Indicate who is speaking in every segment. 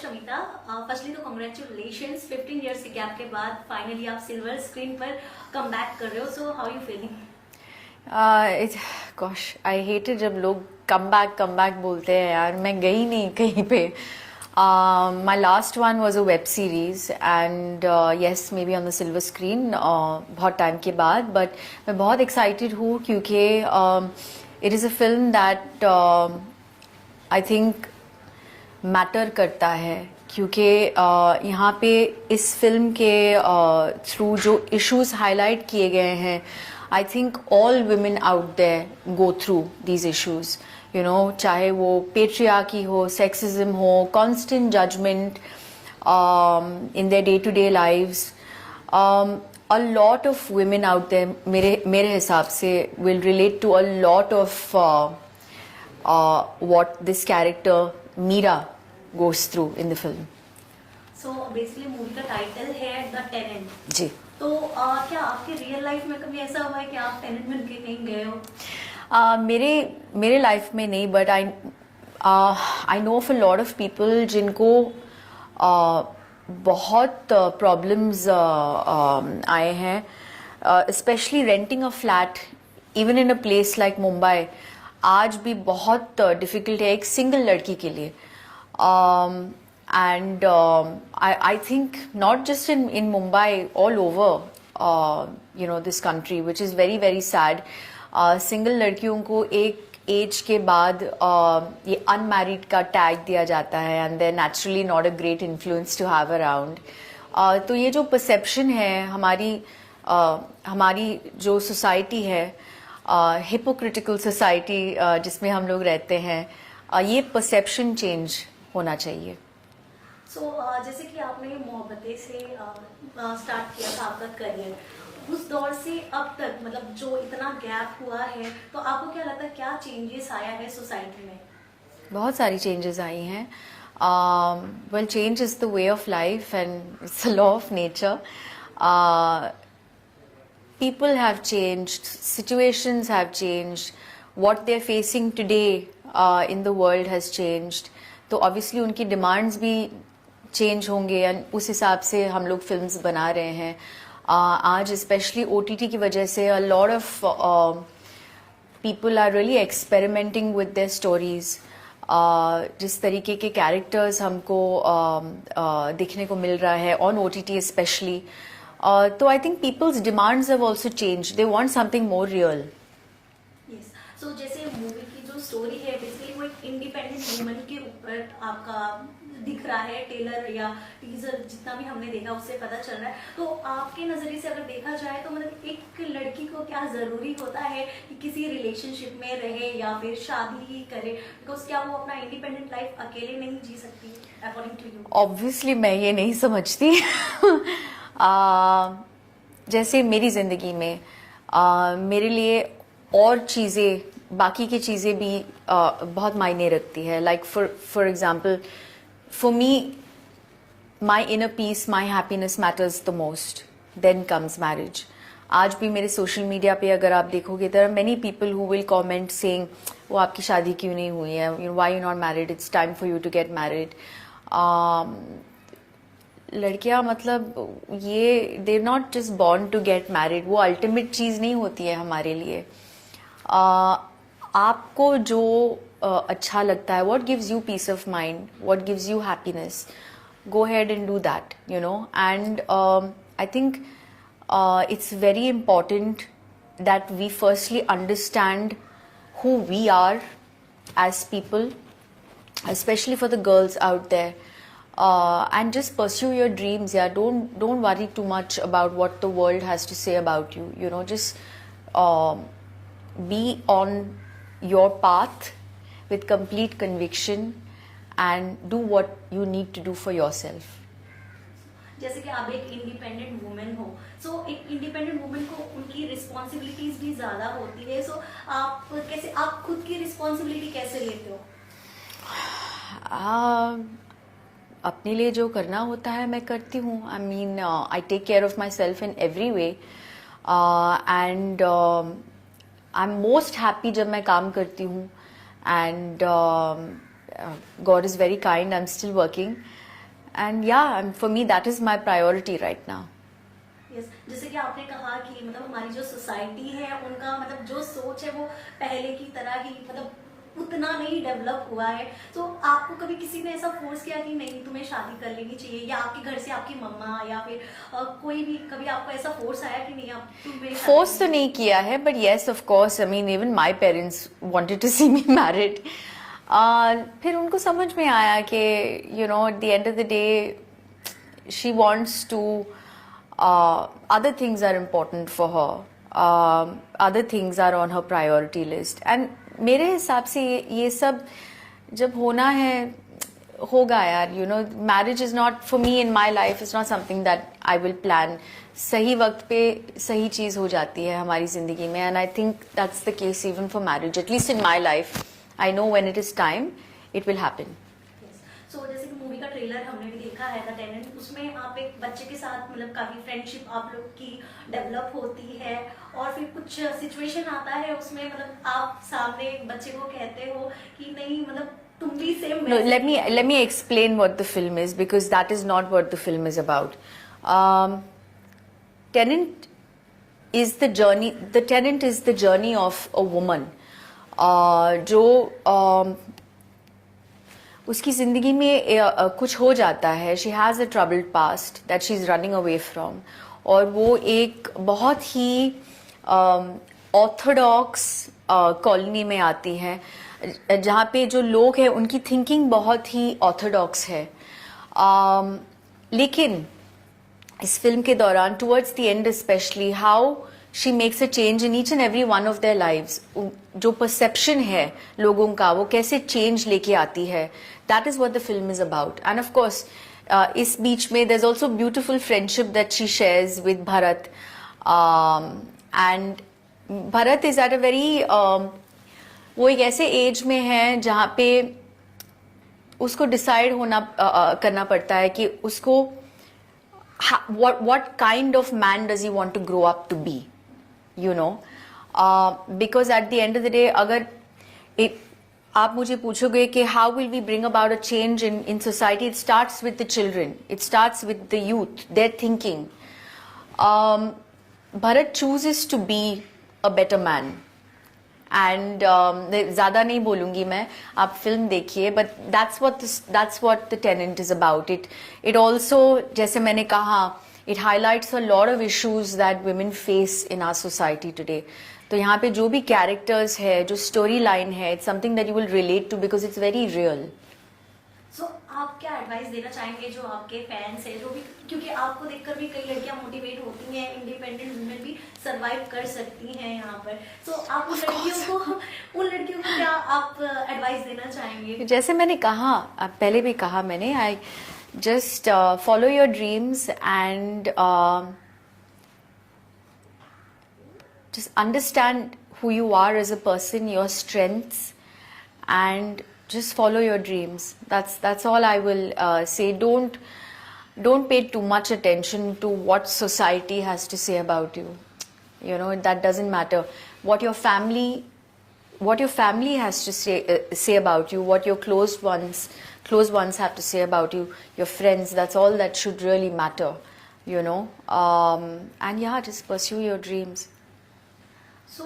Speaker 1: Shamita, firstly तो congratulations 15 years के gap के बाद फाइनली आप सिल्वर स्क्रीन पर कम बैक कर रहे हो. So how you feeling?
Speaker 2: Gosh I hated जब लोग कम बैक बोलते हैं यार. मैं गई नहीं कहीं पे. My last one was a web series and yes maybe on the silver screen बहुत टाइम के बाद, but मैं बहुत excited हूँ क्योंकि it is a film that I think matter करता है. क्योंकि यहाँ पे इस फिल्म के थ्रू जो इश्यूज हाईलाइट किए गए हैं, I think all women out there go through these issues. You know, चाहे वो पेट्रियार्की हो, सेक्सिज्म हो, constant judgement in their day to day lives. A lot of women out there, मेरे हिसाब से, will relate to a lot of what this character Meera goes through in the film.
Speaker 1: So basically movie का title है the tenant.
Speaker 2: जी.
Speaker 1: तो क्या आपके real life में कभी ऐसा हुआ है कि आप टेनेंट बन के कहीं गए हो?
Speaker 2: मेरे लाइफ में नहीं, but I know of a lot of people जिनको बहुत प्रॉब्लम्स आए हैं, specially renting a flat even in a place like Mumbai आज भी बहुत डिफिकल्ट है एक सिंगल लड़की के लिए. And I think not just in Mumbai, all over you know this country, which is very very sad. Single लड़कियों को एक एज के बाद ये अनमैरिड का टैग दिया जाता है and they naturally not a great influence to have around. तो ये जो परसेप्शन है हमारी जो सोसाइटी है, हिपोक्रिटिकल सोसाइटी जिसमें हम लोग रहते हैं, ये परसेप्शन चेंज होना चाहिए.
Speaker 1: सो जैसे कि आपने मोहब्बतें से स्टार्ट किया था आपका करियर, उस दौर से अब तक मतलब जो इतना गैप हुआ है, तो आपको क्या लगता है क्या चेंजेस आया है सोसाइटी में?
Speaker 2: बहुत सारी चेंजेस आई हैं. Well, change is the way of life and it's a law of nature. People have changed, situations have changed, what they're facing today in the world has changed. तो obviously उनकी demands भी change होंगे and उस हिसाब से हम लोग films बना रहे हैं. आज especially OTT की वजह से a lot of people are really experimenting with their stories. जिस तरीके के characters हमको देखने को मिल रहा है on OTT especially. So I think people's demands have also changed. They want something more real.
Speaker 1: Yes. So जैसे मूवी की जो स्टोरी है बेसिकली वो एक इंडिपेंडेंट वुमन के ऊपर आपका दिख रहा है. टेलर या टीजर जितना भी हमने देखा उससे पता चल रहा है. तो आपके नजरिए से अगर देखा जाए तो मतलब एक लड़की को क्या जरूरी होता है कि किसी रिलेशनशिप में रहे या फिर शादी ही करे? बिकॉज क्या वो अपना इंडिपेंडेंट लाइफ अकेले नहीं जी सकती अकॉर्डिंग टू यू?
Speaker 2: ऑब्वियसली मैं ये नहीं समझती. जैसे मेरी ज़िंदगी में मेरे लिए और चीज़ें, बाकी की चीज़ें भी बहुत मायने रखती है. Like for example, for me my inner peace, my happiness matters the most. Then comes marriage. आज भी मेरे सोशल मीडिया पे अगर आप देखोगे, there are many people who will comment saying वो आपकी शादी क्यों नहीं हुई है, why you not married, it's time for you to get married. लड़कियां मतलब ये they not just born to get married. वो अल्टीमेट चीज़ नहीं होती है हमारे लिए. आपको जो अच्छा लगता है, what gives you peace of mind, what gives you happiness, go ahead and do that, you know. And I think it's very important that we firstly understand who we are as people, especially for the girls out there. And just pursue your dreams. Yeah, don't worry too much about what the world has to say about you. You know, just be on your path with complete conviction and do what you need to do for yourself.
Speaker 1: जैसे कि आप एक independent women हो, सो एक independent women को उनकी responsibilities भी ज्यादा होती है. सो आप खुद की रिस्पॉन्सिबिलिटी कैसे लेते हो?
Speaker 2: अपने लिए जो करना होता है मैं करती हूँ. I mean I take care of myself in every way. And I am most happy जब मैं काम करती हूँ. And God is very kind. I'm still working. and yeah, and for me that is my priority right now.
Speaker 1: Yes, जैसे कि आपने कहा कि मतलब हमारी जो सोसाइटी है उनका मतलब जो सोच है वो पहले की तरह ही मतलब उतना नहीं डेवलप हुआ है। तो आपको कभी किसी ने ऐसा फोर्स किया कि नहीं तुम्हें शादी कर लेनी चाहिए, या आपके घर से आपकी मम्मा या फिर कोई भी कभी आपको ऐसा फोर्स आया कि नहीं आप तुम्हें
Speaker 2: फोर्स तो नहीं किया है, but yes of course, I mean even my parents wanted to see me married. फिर उनको समझ में आया कि you know at the end of the day she wants to other things are important for her, other things are on her priority list, and मेरे हिसाब से ये सब जब होना है होगा यार, you know, marriage is not for me in my life, it's not something that I will plan. सही वक्त पे सही चीज हो जाती है हमारी जिंदगी में, and I think that's the case even for marriage, at least in my life. I know when it is time, it will happen.
Speaker 1: सो जैसे कि मूवी का ट्रेलर हमने भी देखा है द टेनेंट, उसमें आप एक बच्चे के साथ मतलब काफी फ्रेंडशिप आप लोग की डेवलप होती है, और फिर कुछ सिचुएशन आता है उसमें मतलब आप सामने बच्चे को कहते हो कि नहीं मतलब तुम भी same.
Speaker 2: No, let me explain what the film is, because that is not what the film is about. Tenant is the journey. The Tenant is the journey of a woman, जो उसकी जिंदगी में कुछ हो जाता है, she has a troubled past that she is running away from, और वो एक बहुत ही ऑर्थोडॉक्स कॉलोनी में आती है जहाँ पे जो लोग हैं उनकी थिंकिंग बहुत ही ऑर्थोडॉक्स है। लेकिन इस फिल्म के दौरान towards the end specially how she makes a change in each and every one of their lives. जो perception है लोगों का वो कैसे change लेके आती है, that is what the film is about. And of course इस बीच में there's also beautiful friendship that she shares with Bharat, and Bharat is at a very वो एक ऐसे एज में है जहाँ पे उसको डिसाइड होना करना पड़ता है कि उसको what kind of man does he want to grow up to be, you know, because at the end of the day अगर आप मुझे पूछोगे कि how will we bring about a change in society, it starts with the children, it starts with the youth, their thinking. Bharat chooses to be a better man, and ज़्यादा नहीं बोलूँगी मैं, आप फिल्म देखिए, but that's what the Tenant is about. It also, जैसे मैंने कहा, it highlights a lot of issues that women face in our society today. तो यहाँ पे जो भी characters है, जो story line है, it's something that you will relate to because it's very real.
Speaker 1: So, आप क्या एडवाइस देना चाहेंगे जो आपके फैंस हैं, जो भी, क्योंकि आपको देखकर भी कई लड़कियां मोटिवेट होती हैं, इंडिपेंडेंट वुमेन भी सरवाइव कर सकती हैं यहाँ पर, तो आप उन लड़कियों को क्या आप एडवाइस देना चाहेंगे?
Speaker 2: जैसे मैंने कहा, पहले भी कहा मैंने, I just follow your dreams and just understand who you are as a person, your strengths, and just follow your dreams. That's all I will say. Don't pay too much attention to what society has to say about you. You know, that doesn't matter. What your family has to say about you, what your close ones have to say about you, your friends, that's all that should really matter, you know. And yeah, just pursue your dreams.
Speaker 1: सो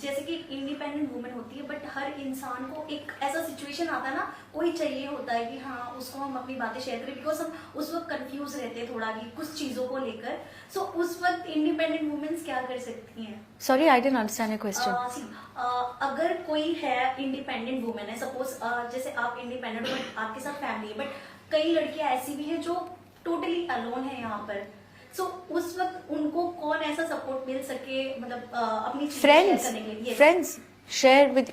Speaker 1: जैसे कि independent women होती है, but हर इंसान को एक ऐसा situation आता है ना, कोई चाहिए होता है कि हाँ उसको हम अपनी बातें शेयर करें, बिकॉज हम उस वक्त कंफ्यूज रहते हैं थोड़ा कि कुछ चीजों को लेकर। सो उस वक्त इंडिपेंडेंट वुमेन्स क्या कर सकती हैं?
Speaker 2: Sorry, I didn't understand your question.
Speaker 1: अगर कोई है इंडिपेंडेंट वुमेन है, सपोज जैसे आप इंडिपेंडेंट हो बट आपके साथ फैमिली है, बट कई लड़कियां ऐसी भी हैं जो टोटली अलोन है यहाँ पर, सो उस वक्त उनको कौन ऐसा सपोर्ट मिल सके, मतलब अपनी
Speaker 2: friends share with.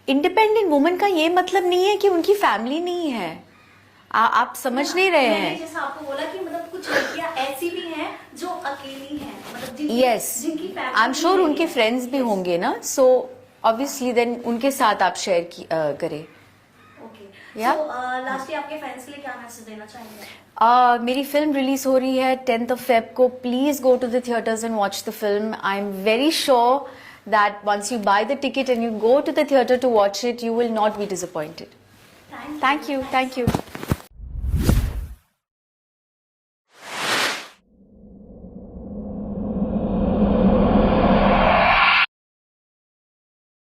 Speaker 2: Independent women का ये मतलब नहीं है कि उनकी फैमिली नहीं है, आप समझ नहीं रहे हैं।
Speaker 1: जैसा आपको बोला कि मतलब कुछ लड़कियां ऐसी भी हैं जो अकेली हैं, मतलब
Speaker 2: जिनकी फैमिली, आई एम श्योर उनके फ्रेंड्स भी होंगे ना, सो ऑब्वियसली देन उनके साथ आप शेयर करें।
Speaker 1: लास्टली आपके फैंस के लिए क्या मैसेज देना चाहेंगे?
Speaker 2: मेरी फिल्म रिलीज हो रही है 10th of Feb को। Please go to the theatres and watch the film. I am very sure that once you buy the ticket and you go to the theatre to watch it, you will not be disappointed.
Speaker 1: Thank you.
Speaker 2: Thank you.